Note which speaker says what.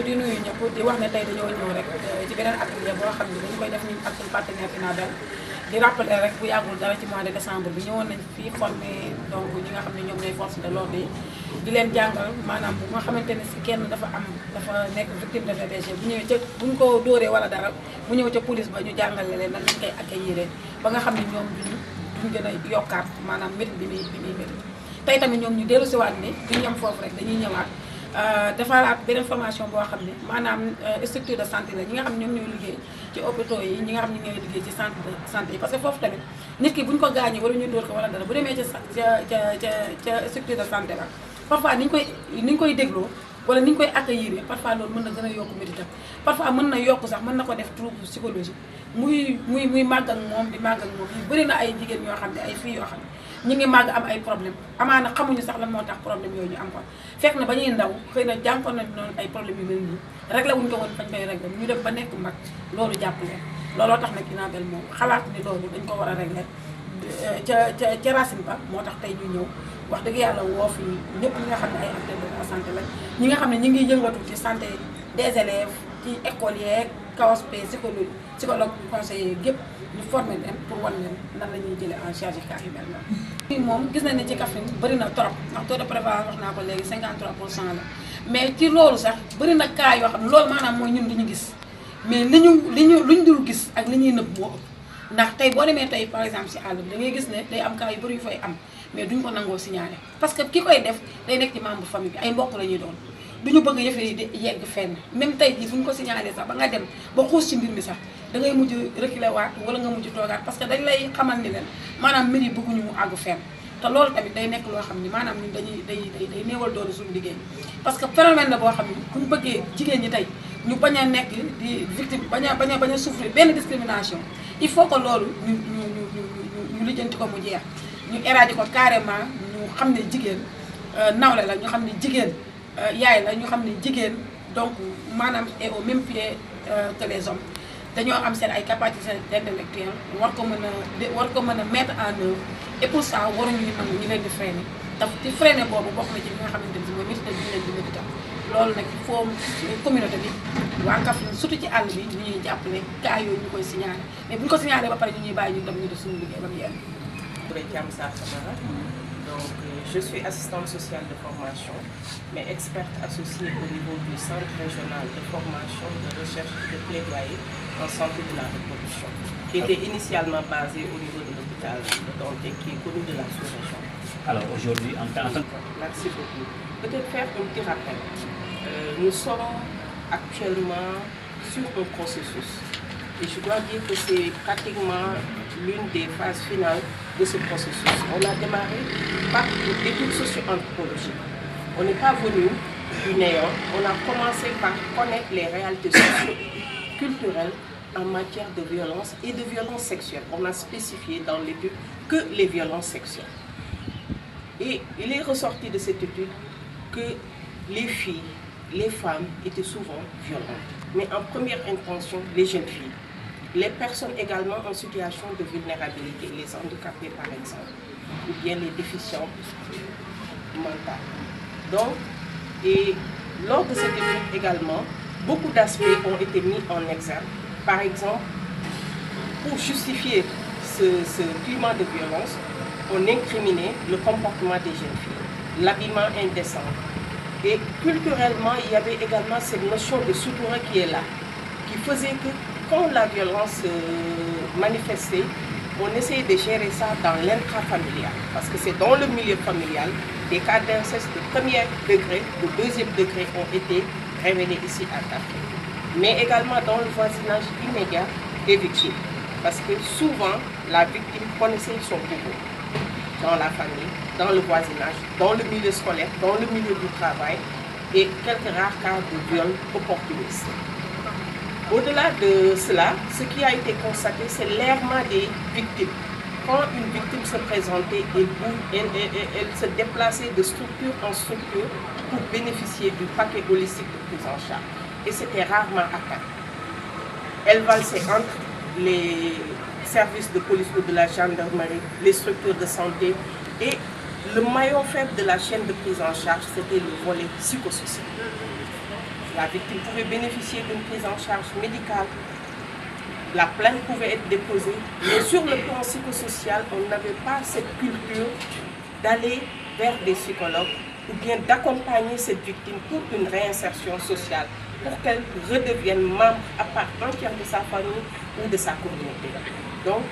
Speaker 1: di nuyu ñëpp di wax ne tey dañoo ñëw rek ci beneen atelier boo xam ne dañu koy def ñu ak suñu partenaire Pinabel di rappeler rek bu yàggul dara ci mois de décembre bi ñëwoon nañ fii former donc ñi nga xam ne ñoom ñooy force de l'ordre yi di leen jàngal maanaam bu nga xamante ne si kenn dafa nekk victime de VBG bu ñëwee ca bu ñu ko dóoree wala dara bu ñëw ca police ba ñu jàngale leen nan lañ koy accueillir ba nga xam ne ñoom duñ gën a yokkaat maanaam métti bi muy métti tey tamit ñoom ñu dellu siwaat ni duñu yem foofu rek dañuy ñëwaat defaraat beneen formation boo xam ne maanaam structure de santé la ñi nga xam ne ñoom ñooy liggéey ci hôpitaux yi ñi nga xam ne ñooy liggéey ci centre de santé yi parce que foofu tamit nit ki bu ñu ko gaañee wala ñu dóor ko wala dara bu demee ca structure de santé la parfois ni ñu koy dégloo wala ni ñu koy accueillir parfois loolu mën na gën a yokk méditam parfois mën na yokk sax mën na ko def trouble psychologique muy màgg ak moom di màgg ak moom yi bëri na ay jigéen yoo xam ne ay filles yoo xam ne ñu ngi màgg am ay problème amaana xamuñu sax lan moo tax problème yooyu ñu am ko fekk na ba ñuy ndaw xëy na jànkoon nañ noonu ay problème yu mel nii réglé wuñu ko woon fañ koy réglé ñu dem ba nekk mag loolu jàpp leen looloo tax nag Pinabel moom xalaat ni loolu dañ ko war a réglé ca racine ba moo tax tey ñu ñëw wax dëgg yàlla woo fi ñëpp ñi nga xam ne ay acteurs de la santé la ñi nga xam ne ñi ngi yëngatu ci santé des élèves ci école yeeg CAOSP psychologue conseiller gépp ñu formé leen pour wan leen nan la ñuy jëlee en charge cas yu mel noonu. moom gis nañ ne ci Kaffrine bëri na trop ndax taux de prévalence wax naa ko léegi 53% la mais ci loolu sax bëri na cas yoo xam ne loolu maanaam mooy ñun li ñu gis mais luñ dul gis ak li ñuy nëbb moo ëpp ndax tey boo demee tey par exemple si àll bi da ngay gis ne day am cas yu bëri yu fay am mais duñ ko nangoo signaler parce que ki koy def day nekk ci membre famille bi ay mbokk la ñuy doon duñu bëgg yëf yi di yegg fenn même tey jii fu ñu ko signaler sax ba nga dem ba xuus ci mbir mi sax da ngay mujj reculer waat wala nga mujj toogaat parce que dañ lay xamal ni leen maanaam mbir yi bëgguñu mu àggu fenn te loolu tamit day nekk loo xam ni maanaam ñun day néewal doole suñu liggéey parce que phénomène la boo xam ni buñu bëggee jigéen ñi tey ñu bañ a nekk di victime bañ a souffrir benn discrimination il faut que loolu ñu lijjanti ko mu jeex ñu éradiquer ko carrément ñu xam ne jigéen nawle la ñu xam ne jigéen yaay la ñu xam ne jigéen donc maanaam est au même pied que les hommes dañoo am seen ay capacités intellectuelles war ko mën a mettre en œuvre et pour ça waruñu nangu ñu leen di freiner daf ci freiner boobu bokk na ci li nga xamante ne si mooy métti na ñu leen di métti tam loolu nag il faut communauté bi waa Kaffrine surtout ci àll bi ñu ñuy jàppale cas yooyu ñu koy signaler mais bu ñu ko signaler ba pare ñu ñuy bàyyi ñu dem ñu def suñu liggéey ba mu yem.
Speaker 2: Donc, je suis assistante sociale de formation, mais experte associée au niveau du Centre régional de formation, de recherche et de plaidoyer en santé de la reproduction, qui était initialement basé au niveau de l'hôpital de Dantec, qui est connu de la sous-région.
Speaker 3: Alors aujourd'hui, en tant que...
Speaker 2: Merci beaucoup. Peut-être faire un petit rappel. Nous sommes actuellement sur un processus. Et je dois dire que c'est pratiquement l'une des phases finales de ce processus. On a démarré par une étude socio-anthropologique. On n'est pas venu du néant. On a commencé par connaître les réalités socio-culturelles en matière de violence et de violence sexuelle. On a spécifié dans l'étude que les violences sexuelles. Et il est ressorti de cette étude que les filles, les femmes étaient souvent violentes. Mais en première intention, les jeunes filles. Les personnes également en situation de vulnérabilité, les handicapés par exemple, ou bien les déficients mentaux. Donc, et lors de cette étude également, beaucoup d'aspects ont été mis en exergue. Par exemple, pour justifier ce climat de violence, on incriminait le comportement des jeunes filles, l'habillement indécent. Et culturellement, il y avait également cette notion de sutura qui est là, qui faisait que quand la violence manifestait, on essayait de gérer ça dans l'intrafamilial. Parce que c'est dans le milieu familial, des cas d'inceste de premier degré, de deuxième degré ont été révélés ici à Kaffrine. Mais également dans le voisinage immédiat des victimes. Parce que souvent, la victime connaissait son bourreau dans la famille, dans le voisinage, dans le milieu scolaire, dans le milieu du travail et quelques rares cas de viol opportunistes. Au-delà de cela, ce qui a été constaté, c'est l'errement des victimes. Quand une victime se présentait, elle se déplaçait de structure en structure pour bénéficier du paquet holistique de prise en charge. Et c'était rarement atteint. Elle valsait entre les services de police ou de la gendarmerie, les structures de santé et le maillon faible de la chaîne de prise en charge, c'était le volet psychosocial. La victime pouvait bénéficier d'une prise en charge médicale. La plainte pouvait être déposée. Mais sur le plan psychosocial, on n'avait pas cette culture d'aller vers des psychologues ou bien d'accompagner cette victime pour une réinsertion sociale, pour qu'elle redevienne membre à part entière de sa famille ou de sa communauté. Donc,